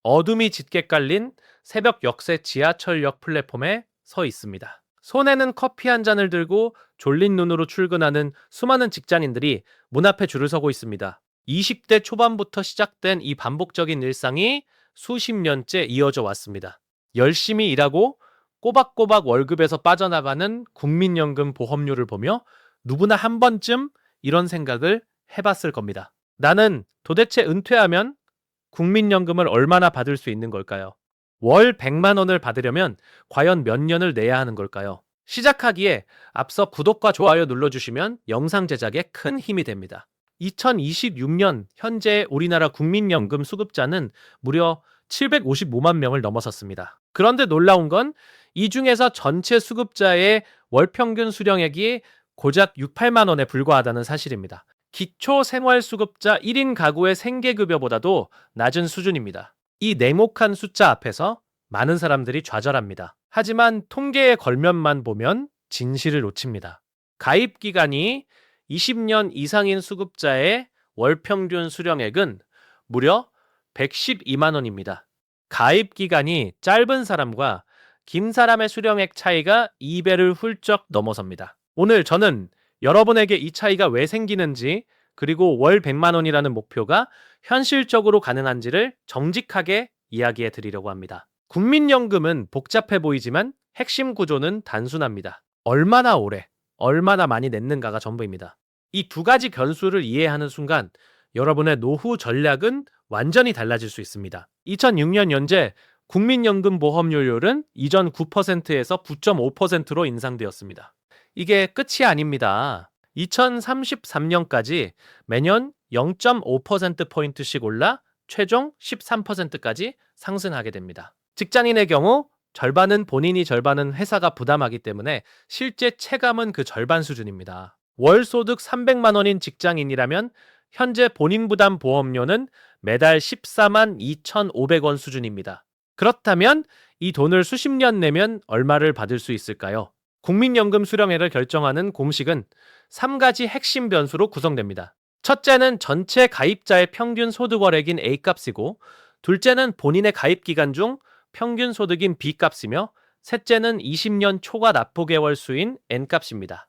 어둠이 짙게 깔린 새벽 역세 지하철역 플랫폼에 서 있습니다. 손에는 커피 한 잔을 들고 졸린 눈으로 출근하는 수많은 직장인들이 문 앞에 줄을 서고 있습니다. 20대 초반부터 시작된 이 반복적인 일상이 수십 년째 이어져 왔습니다. 열심히 일하고 꼬박꼬박 월급에서 빠져나가는 국민연금 보험료를 보며 누구나 한 번쯤 이런 생각을 해봤을 겁니다. 나는 도대체 은퇴하면 국민연금을 얼마나 받을 수 있는 걸까요? 월 100만 원을 받으려면 과연 몇 년을 내야 하는 걸까요? 시작하기에 앞서 구독과 좋아요 눌러주시면 영상 제작에 큰 힘이 됩니다. 2026년 현재 우리나라 국민연금 수급자는 무려 755만 명을 넘어섰습니다. 그런데 놀라운 건 이 중에서 전체 수급자의 월 평균 수령액이 고작 6, 8만 원에 불과하다는 사실입니다. 기초생활수급자 1인 가구의 생계급여보다도 낮은 수준입니다. 이 냉혹한 숫자 앞에서 많은 사람들이 좌절합니다. 하지만 통계의 걸면만 보면 진실을 놓칩니다. 가입 기간이 20년 이상인 수급자의 월 평균 수령액은 무려 112만 원입니다. 가입 기간이 짧은 사람과 긴 사람의 수령액 차이가 2배를 훌쩍 넘어섭니다. 오늘 저는 여러분에게 이 차이가 왜 생기는지, 그리고 월 100만 원이라는 목표가 현실적으로 가능한지를 정직하게 이야기해 드리려고 합니다. 국민연금은 복잡해 보이지만 핵심 구조는 단순합니다. 얼마나 오래, 얼마나 많이 냈는가가 전부입니다. 이 두 가지 변수를 이해하는 순간 여러분의 노후 전략은 완전히 달라질 수 있습니다. 2006년 현재 국민연금 보험료율은 이전 9%에서 9.5%로 인상되었습니다. 이게 끝이 아닙니다. 2033년까지 매년 0.5%포인트씩 올라 최종 13%까지 상승하게 됩니다. 직장인의 경우 절반은 본인이, 절반은 회사가 부담하기 때문에 실제 체감은 그 절반 수준입니다. 월 소득 300만 원인 직장인이라면 현재 본인 부담 보험료는 매달 14만 2,500원 수준입니다. 그렇다면 이 돈을 수십 년 내면 얼마를 받을 수 있을까요? 국민연금 수령액을 결정하는 공식은 3가지 핵심 변수로 구성됩니다. 첫째는 전체 가입자의 평균 소득월액인 A값이고, 둘째는 본인의 가입 기간 중 평균 소득인 B값이며, 셋째는 20년 초과 납부 개월 수인 N값입니다.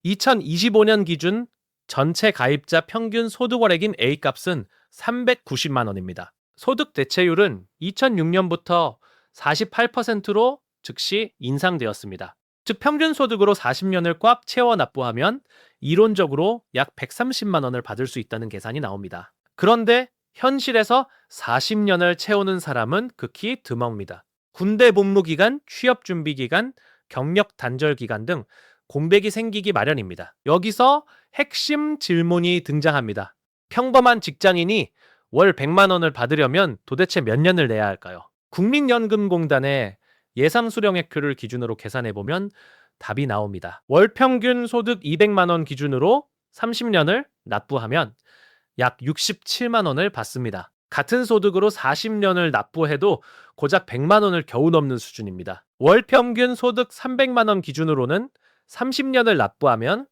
2025년 기준 전체 가입자 평균 소득월액인 A값은 390만 원입니다. 소득 대체율은 2006년부터 48%로 즉시 인상되었습니다. 즉 평균 소득으로 40년을 꽉 채워 납부하면 이론적으로 약 130만 원을 받을 수 있다는 계산이 나옵니다. 그런데 현실에서 40년을 채우는 사람은 극히 드뭅니다. 군대 복무 기간, 취업 준비 기간, 경력 단절 기간 등 공백이 생기기 마련입니다. 여기서 핵심 질문이 등장합니다. 평범한 직장인이 월 100만 원을 받으려면 도대체 몇 년을 내야 할까요? 국민연금공단의 예상 수령액표를 기준으로 계산해보면 답이 나옵니다. 월 평균 소득 200만 원 기준으로 30년을 납부하면 약 67만 원을 받습니다. 같은 소득으로 40년을 납부해도 고작 100만 원을 겨우 넘는 수준입니다. 월 평균 소득 300만 원 기준으로는 30년을 납부하면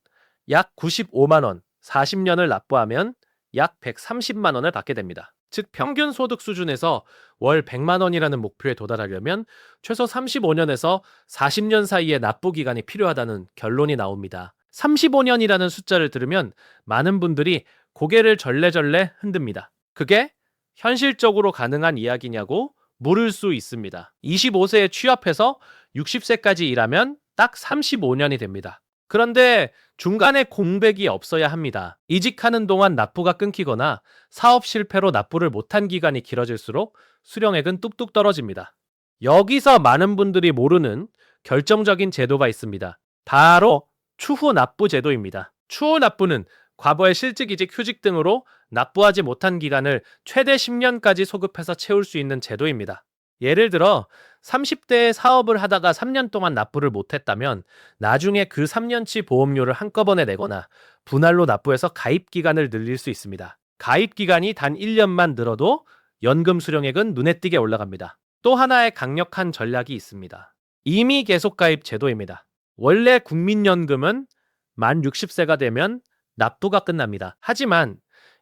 약 95만 원, 40년을 납부하면 약 130만 원을 받게 됩니다. 즉 평균 소득 수준에서 월 100만 원이라는 목표에 도달하려면 최소 35년에서 40년 사이의 납부 기간이 필요하다는 결론이 나옵니다. 35년이라는 숫자를 들으면 많은 분들이 고개를 절레절레 흔듭니다. 그게 현실적으로 가능한 이야기냐고 물을 수 있습니다. 25세에 취업해서 60세까지 일하면 딱 35년이 됩니다. 그런데 중간에 공백이 없어야 합니다. 이직하는 동안 납부가 끊기거나 사업 실패로 납부를 못한 기간이 길어질수록 수령액은 뚝뚝 떨어집니다. 여기서 많은 분들이 모르는 결정적인 제도가 있습니다. 바로 추후 납부 제도입니다. 추후 납부는 과거의 실직이직, 휴직 등으로 납부하지 못한 기간을 최대 10년까지 소급해서 채울 수 있는 제도입니다. 예를 들어 30대에 사업을 하다가 3년 동안 납부를 못했다면 나중에 그 3년치 보험료를 한꺼번에 내거나 분할로 납부해서 가입 기간을 늘릴 수 있습니다. 가입 기간이 단 1년만 늘어도 연금 수령액은 눈에 띄게 올라갑니다. 또 하나의 강력한 전략이 있습니다. 임의 계속 가입 제도입니다. 원래 국민연금은 만 60세가 되면 납부가 끝납니다. 하지만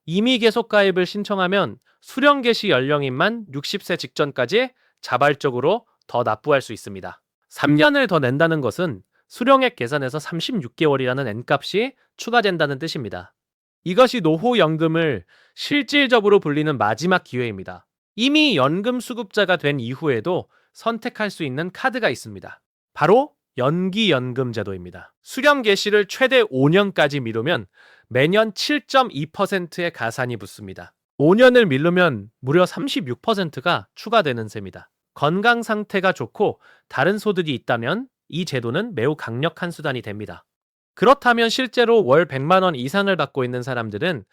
임의 계속 가입을 신청하면 수령 개시 연령인만 60세 직전까지 자발적으로 더 납부할 수 있습니다. 3년을 더 낸다는 것은 수령액 계산에서 36개월이라는 N값이 추가된다는 뜻입니다. 이것이 노후연금을 실질적으로 불리는 마지막 기회입니다. 이미 연금 수급자가 된 이후에도 선택할 수 있는 카드가 있습니다. 바로 연기연금 제도입니다. 수령 개시를 최대 5년까지 미루면 매년 7.2%의 가산이 붙습니다. 5년을 미루면 무려 36%가 추가되는 셈이다. 건강 상태가 좋고 다른 소득이 있다면 이 제도는 매우 강력한 수단이 됩니다. 그렇다면 실제로 월 100만 원 이상을 받고 있는 사람들은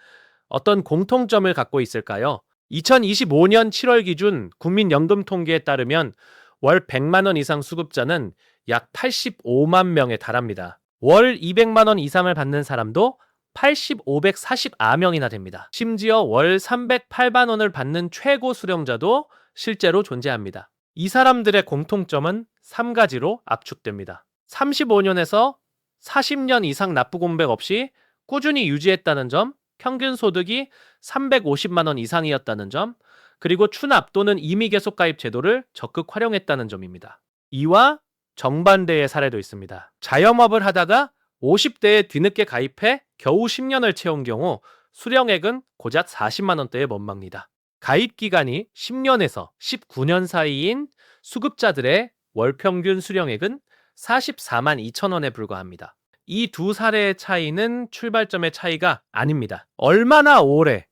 어떤 공통점을 갖고 있을까요? 2025년 7월 기준 국민연금 통계에 따르면 월 100만 원 이상 수급자는 약 85만 명에 달합니다. 월 200만 원 이상을 받는 사람도 549명이나 됩니다. 심지어 월 308만 원을 받는 최고 수령자도 실제로 존재합니다. 이 사람들의 공통점은 3가지로 압축됩니다. 35년에서 40년 이상 납부 공백 없이 꾸준히 유지했다는 점, 평균 소득이 350만 원 이상이었다는 점, 그리고 추납 또는 임의 계속 가입 제도를 적극 활용했다는 점입니다. 이와 정반대의 사례도 있습니다. 자영업을 하다가 50대에 뒤늦게 가입해 겨우 10년을 채운 경우 수령액은 고작 40만 원대에 머뭅니다. 가입 기간이 10년에서 19년 사이인 수급자들의 월 평균 수령액은 44만 2천 원에 불과합니다. 이 두 사례의 차이는 출발점의 차이가 아닙니다. 얼마나 오래,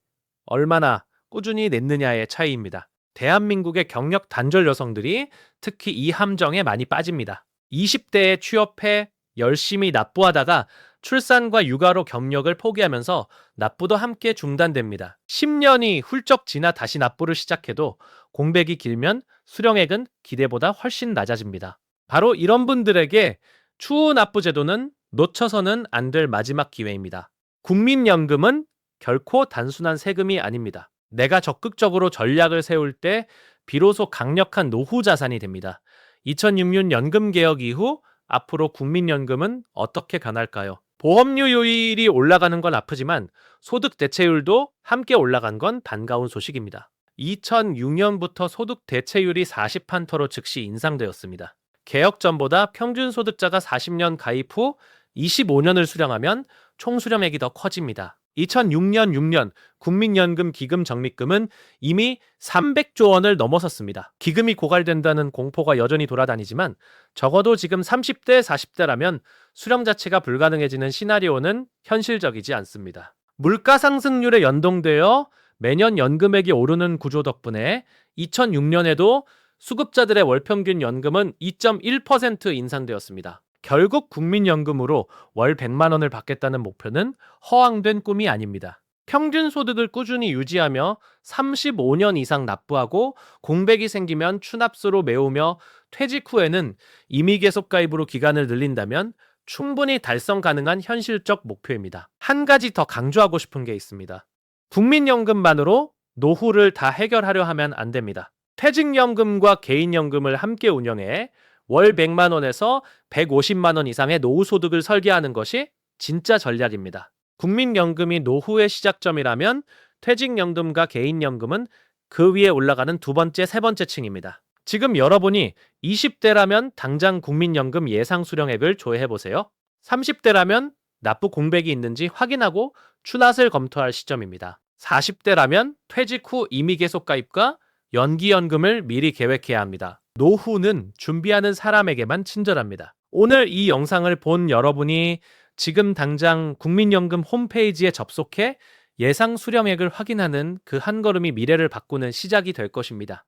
얼마나 꾸준히 냈느냐의 차이입니다. 대한민국의 경력 단절 여성들이 특히 이 함정에 많이 빠집니다. 20대에 취업해 열심히 납부하다가 출산과 육아로 경력을 포기하면서 납부도 함께 중단됩니다. 10년이 훌쩍 지나 다시 납부를 시작해도 공백이 길면 수령액은 기대보다 훨씬 낮아집니다. 바로 이런 분들에게 추후 납부 제도는 놓쳐서는 안 될 마지막 기회입니다. 국민연금은 결코 단순한 세금이 아닙니다. 내가 적극적으로 전략을 세울 때 비로소 강력한 노후 자산이 됩니다. 2006년 연금 개혁 이후 앞으로 국민연금은 어떻게 변할까요? 보험료율이 올라가는 건 아프지만 소득 대체율도 함께 올라간 건 반가운 소식입니다. 2006년부터 소득 대체율이 40%로 즉시 인상되었습니다. 개혁 전보다 평균 소득자가 40년 가입 후 25년을 수령하면 총 수령액이 더 커집니다. 2006년 6년 국민연금 기금 적립금은 이미 300조 원을 넘어섰습니다. 기금이 고갈된다는 공포가 여전히 돌아다니지만 적어도 지금 30대, 40대라면 수령 자체가 불가능해지는 시나리오는 현실적이지 않습니다. 물가 상승률에 연동되어 매년 연금액이 오르는 구조 덕분에 2006년에도 수급자들의 월평균 연금은 2.1% 인상되었습니다. 결국 국민연금으로 월 100만 원을 받겠다는 목표는 허황된 꿈이 아닙니다. 평균 소득을 꾸준히 유지하며 35년 이상 납부하고 공백이 생기면 추납수로 메우며 퇴직 후에는 임의 계속 가입으로 기간을 늘린다면 충분히 달성 가능한 현실적 목표입니다. 한 가지 더 강조하고 싶은 게 있습니다. 국민연금만으로 노후를 다 해결하려 하면 안 됩니다. 퇴직연금과 개인연금을 함께 운영해 월 100만 원에서 150만 원 이상의 노후소득을 설계하는 것이 진짜 전략입니다. 국민연금이 노후의 시작점이라면 퇴직연금과 개인연금은 그 위에 올라가는 두 번째, 세 번째 층입니다. 지금 여러분이 20대라면 당장 국민연금 예상 수령액을 조회해보세요. 30대라면 납부 공백이 있는지 확인하고 추낫을 검토할 시점입니다. 40대라면 퇴직 후 임의 계속 가입과 연기연금을 미리 계획해야 합니다. 노후는 준비하는 사람에게만 친절합니다. 오늘 이 영상을 본 여러분이 지금 당장 국민연금 홈페이지에 접속해 예상 수령액을 확인하는 그 한 걸음이 미래를 바꾸는 시작이 될 것입니다.